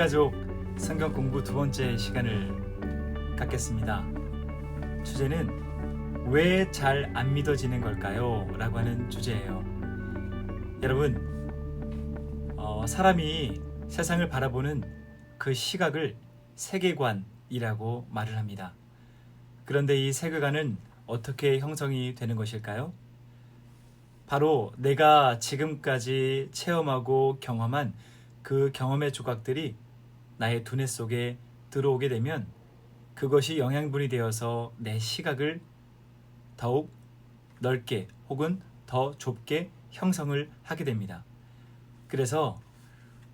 가족 성경 공부 두 번째 시간을 갖겠습니다. 주제는 왜 잘 안 믿어지는 걸까요? 라고 하는 주제예요. 여러분, 사람이 세상을 바라보는 그 시각을 세계관이라고 말을 합니다. 그런데 이 세계관은 어떻게 형성이 되는 것일까요? 바로 내가 지금까지 체험하고 경험한 그 경험의 조각들이 나의 두뇌 속에 들어오게 되면 그것이 영양분이 되어서 내 시각을 더욱 넓게 혹은 더 좁게 형성을 하게 됩니다. 그래서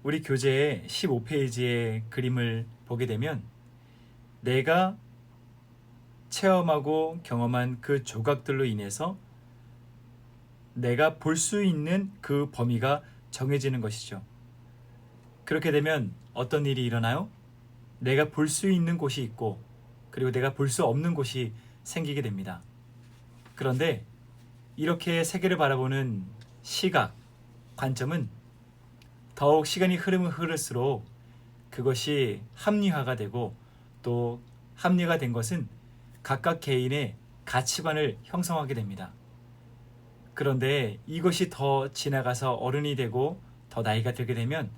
우리 교재의 15페이지의 그림을 보게 되면 내가 체험하고 경험한 그 조각들로 인해서 내가 볼 수 있는 그 범위가 정해지는 것이죠. 그렇게 되면 어떤 일이 일어나요? 내가 볼 수 있는 곳이 있고 그리고 내가 볼 수 없는 곳이 생기게 됩니다. 그런데 이렇게 세계를 바라보는 시각, 관점은 더욱 시간이 흐르면 흐를수록 그것이 합리화가 되고 또 합리화가 된 것은 각각 개인의 가치관을 형성하게 됩니다. 그런데 이것이 더 지나가서 어른이 되고 더 나이가 들게 되면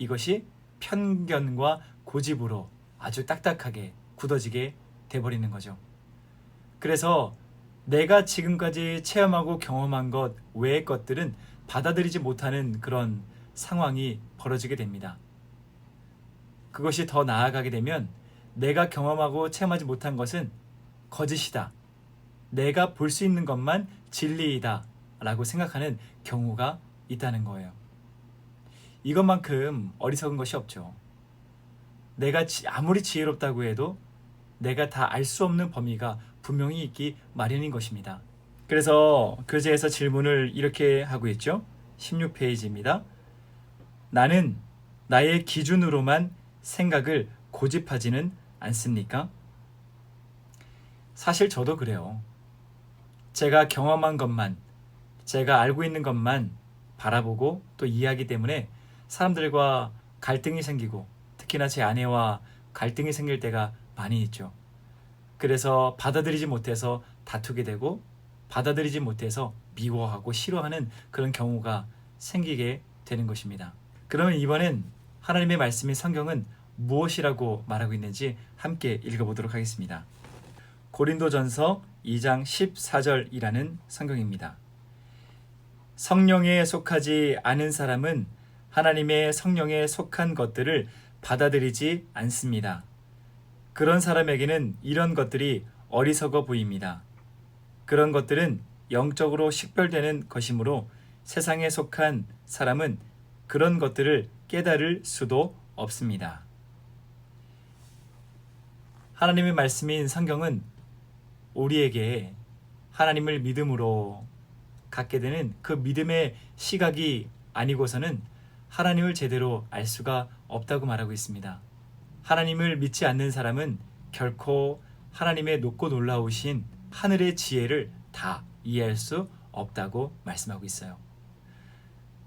이것이 편견과 고집으로 아주 딱딱하게 굳어지게 돼버리는 거죠. 그래서 내가 지금까지 체험하고 경험한 것 외의 것들은 받아들이지 못하는 그런 상황이 벌어지게 됩니다. 그것이 더 나아가게 되면 내가 경험하고 체험하지 못한 것은 거짓이다. 내가 볼 수 있는 것만 진리이다 라고 생각하는 경우가 있다는 거예요. 이것만큼 어리석은 것이 없죠. 내가 아무리 지혜롭다고 해도 내가 다 알 수 없는 범위가 분명히 있기 마련인 것입니다. 그래서 교재에서 질문을 이렇게 하고 있죠. 16페이지입니다. 나는 나의 기준으로만 생각을 고집하지는 않습니까? 사실 저도 그래요. 제가 경험한 것만, 제가 알고 있는 것만 바라보고 또 이해하기 때문에 사람들과 갈등이 생기고 특히나 제 아내와 갈등이 생길 때가 많이 있죠. 그래서 받아들이지 못해서 다투게 되고 받아들이지 못해서 미워하고 싫어하는 그런 경우가 생기게 되는 것입니다. 그러면 이번엔 하나님의 말씀인 성경은 무엇이라고 말하고 있는지 함께 읽어보도록 하겠습니다. 고린도전서 2장 14절이라는 성경입니다. 성령에 속하지 않은 사람은 하나님의 성령에 속한 것들을 받아들이지 않습니다. 그런 사람에게는 이런 것들이 어리석어 보입니다. 그런 것들은 영적으로 식별되는 것이므로 세상에 속한 사람은 그런 것들을 깨달을 수도 없습니다. 하나님의 말씀인 성경은 우리에게 하나님을 믿음으로 갖게 되는 그 믿음의 시각이 아니고서는 하나님을 제대로 알 수가 없다고 말하고 있습니다. 하나님을 믿지 않는 사람은 결코 하나님의 높고 놀라우신 하늘의 지혜를 다 이해할 수 없다고 말씀하고 있어요.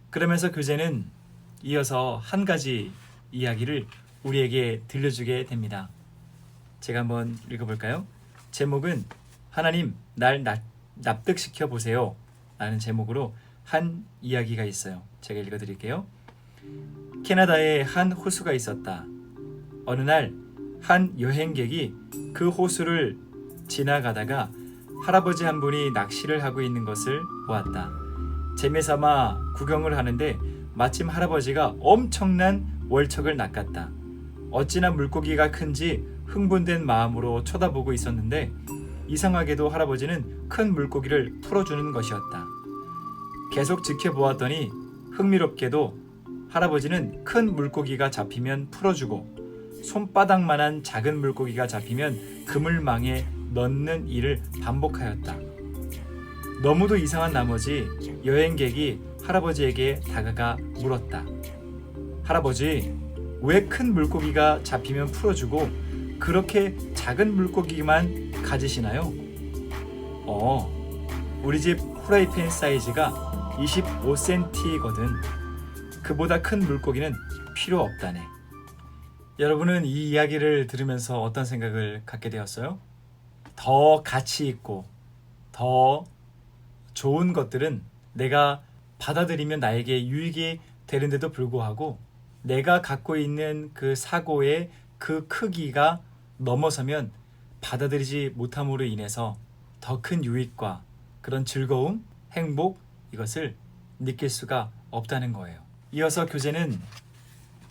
그러면서 교재는 이어서 한 가지 이야기를 우리에게 들려주게 됩니다. 제가 한번 읽어볼까요? 제목은 하나님 날 납득시켜 보세요 라는 제목으로 한 이야기가 있어요. 제가 읽어드릴게요. 캐나다에 한 호수가 있었다. 어느 날 한 여행객이 그 호수를 지나가다가 할아버지 한 분이 낚시를 하고 있는 것을 보았다. 재미삼아 구경을 하는데 마침 할아버지가 엄청난 월척을 낚았다. 어찌나 물고기가 큰지 흥분된 마음으로 쳐다보고 있었는데 이상하게도 할아버지는 큰 물고기를 풀어주는 것이었다. 계속 지켜보았더니 흥미롭게도 할아버지는 큰 물고기가 잡히면 풀어주고 손바닥만한 작은 물고기가 잡히면 그물망에 넣는 일을 반복하였다. 너무도 이상한 나머지 여행객이 할아버지에게 다가가 물었다. 할아버지, 왜 큰 물고기가 잡히면 풀어주고 그렇게 작은 물고기만 가지시나요? 우리 집 프라이팬 사이즈가 25cm거든. 그보다 큰 물고기는 필요 없다네. 여러분은 이 이야기를 들으면서 어떤 생각을 갖게 되었어요? 더 가치 있고 더 좋은 것들은 내가 받아들이면 나에게 유익이 되는데도 불구하고 내가 갖고 있는 그 사고의 그 크기가 넘어서면 받아들이지 못함으로 인해서 더 큰 유익과 그런 즐거움, 행복 이것을 느낄 수가 없다는 거예요. 이어서 교재는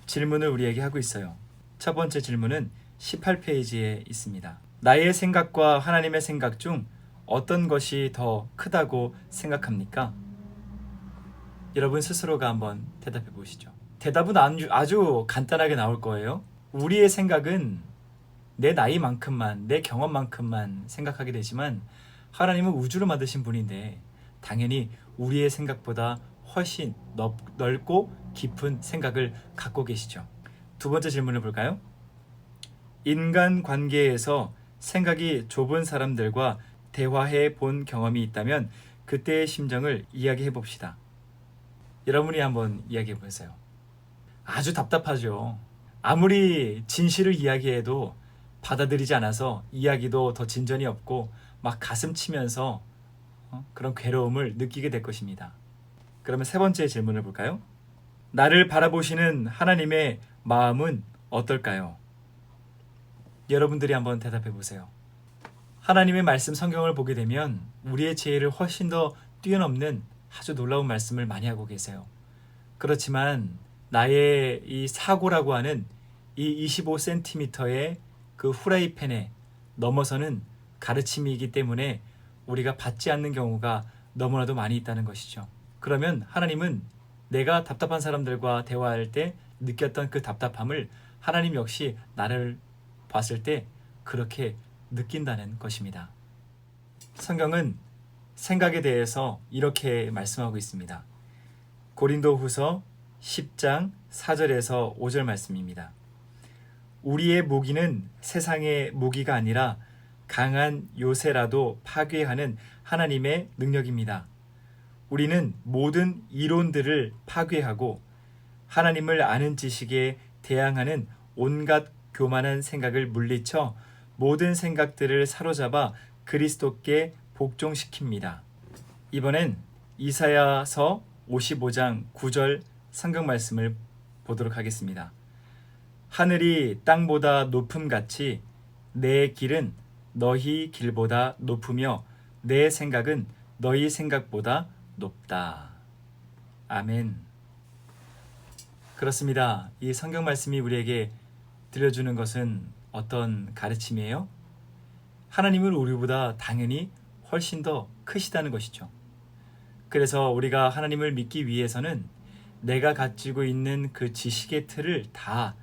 질문을 우리에게 하고 있어요. 첫 번째 질문은 18페이지에 있습니다. 나의 생각과 하나님의 생각 중 어떤 것이 더 크다고 생각합니까? 여러분 스스로가 한번 대답해 보시죠. 대답은 아주 간단하게 나올 거예요. 우리의 생각은 내 나이만큼만, 내 경험만큼만 생각하게 되지만 하나님은 우주를 만드신 분인데 당연히 우리의 생각보다 훨씬 넓고 깊은 생각을 갖고 계시죠. 두 번째 질문을 볼까요? 인간 관계에서 생각이 좁은 사람들과 대화해 본 경험이 있다면 그때의 심정을 이야기해 봅시다. 여러분이 한번 이야기해 보세요. 아주 답답하죠. 아무리 진실을 이야기해도 받아들이지 않아서 이야기도 더 진전이 없고 막 가슴 치면서 그런 괴로움을 느끼게 될 것입니다. 그러면 세 번째 질문을 볼까요? 나를 바라보시는 하나님의 마음은 어떨까요? 여러분들이 한번 대답해 보세요. 하나님의 말씀 성경을 보게 되면 우리의 지혜를 훨씬 더 뛰어넘는 아주 놀라운 말씀을 많이 하고 계세요. 그렇지만 나의 이 사고라고 하는 이 25cm의 그 후라이팬에 넘어서는 가르침이기 때문에 우리가 받지 않는 경우가 너무나도 많이 있다는 것이죠. 그러면 하나님은 내가 답답한 사람들과 대화할 때 느꼈던 그 답답함을 하나님 역시 나를 봤을 때 그렇게 느낀다는 것입니다. 성경은 생각에 대해서 이렇게 말씀하고 있습니다. 고린도후서 10장 4절에서 5절 말씀입니다. 우리의 무기는 세상의 무기가 아니라 강한 요새라도 파괴하는 하나님의 능력입니다. 우리는 모든 이론들을 파괴하고 하나님을 아는 지식에 대항하는 온갖 교만한 생각을 물리쳐 모든 생각들을 사로잡아 그리스도께 복종시킵니다. 이번엔 이사야서 55장 9절 성경 말씀을 보도록 하겠습니다. 하늘이 땅보다 높음같이 내 길은 너희 길보다 높으며 내 생각은 너희 생각보다 높다. 아멘. 그렇습니다. 이 성경 말씀이 우리에게 들려주는 것은 어떤 가르침이에요? 하나님은 우리보다 당연히 훨씬 더 크시다는 것이죠. 그래서 우리가 하나님을 믿기 위해서는 내가 가지고 있는 그 지식의 틀을 다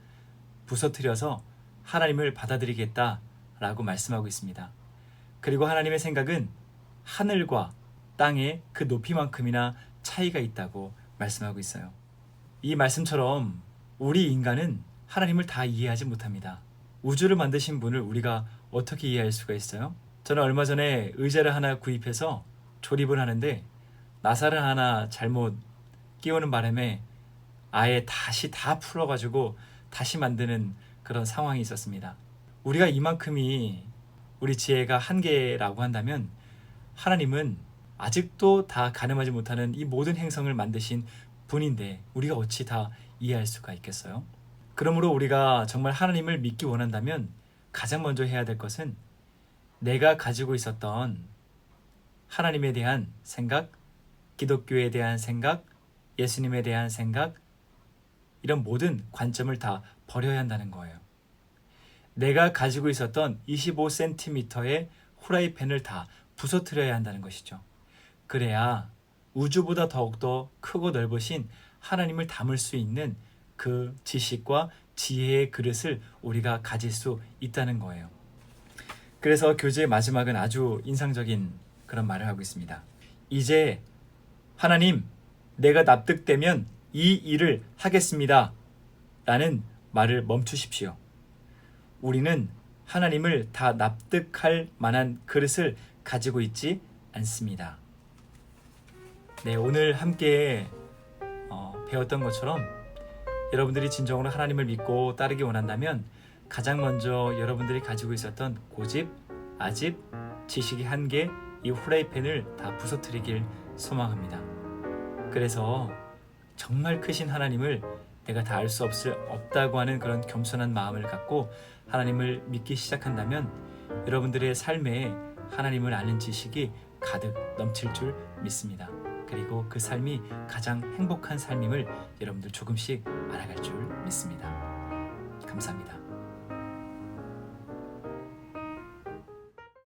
부서뜨려서 하나님을 받아들이겠다라고 말씀하고 있습니다. 그리고 하나님의 생각은 하늘과 땅의 그 높이만큼이나 차이가 있다고 말씀하고 있어요. 이 말씀처럼 우리 인간은 하나님을 다 이해하지 못합니다. 우주를 만드신 분을 우리가 어떻게 이해할 수가 있어요? 저는 얼마 전에 의자를 하나 구입해서 조립을 하는데 나사를 하나 잘못 끼우는 바람에 아예 다시 다 풀어가지고 다시 만드는 그런 상황이 있었습니다. 우리가 이만큼이 우리 지혜가 한계라고 한다면 하나님은 아직도 다 가늠하지 못하는 이 모든 행성을 만드신 분인데 우리가 어찌 다 이해할 수가 있겠어요? 그러므로 우리가 정말 하나님을 믿기 원한다면 가장 먼저 해야 될 것은 내가 가지고 있었던 하나님에 대한 생각, 기독교에 대한 생각, 예수님에 대한 생각, 이런 모든 관점을 다 버려야 한다는 거예요. 내가 가지고 있었던 25cm의 후라이팬을 다 부서뜨려야 한다는 것이죠. 그래야 우주보다 더욱더 크고 넓으신 하나님을 담을 수 있는 그 지식과 지혜의 그릇을 우리가 가질 수 있다는 거예요. 그래서 교재의 마지막은 아주 인상적인 그런 말을 하고 있습니다. 이제 하나님, 내가 납득되면 이 일을 하겠습니다. 라는 말을 멈추십시오. 우리는 하나님을 다 납득할 만한 그릇을 가지고 있지 않습니다. 네, 오늘 함께 배웠던 것처럼 여러분들이 진정으로 하나님을 믿고 따르기 원한다면 가장 먼저 여러분들이 가지고 있었던 고집, 아집, 지식의 한계, 이 후라이팬을 다 부서뜨리길 소망합니다. 그래서 정말 크신 하나님을 내가 다 알 수 없다고 하는 그런 겸손한 마음을 갖고 하나님을 믿기 시작한다면 여러분들의 삶에 하나님을 아는 지식이 가득 넘칠 줄 믿습니다. 그리고 그 삶이 가장 행복한 삶임을 여러분들 조금씩 알아갈 줄 믿습니다. 감사합니다.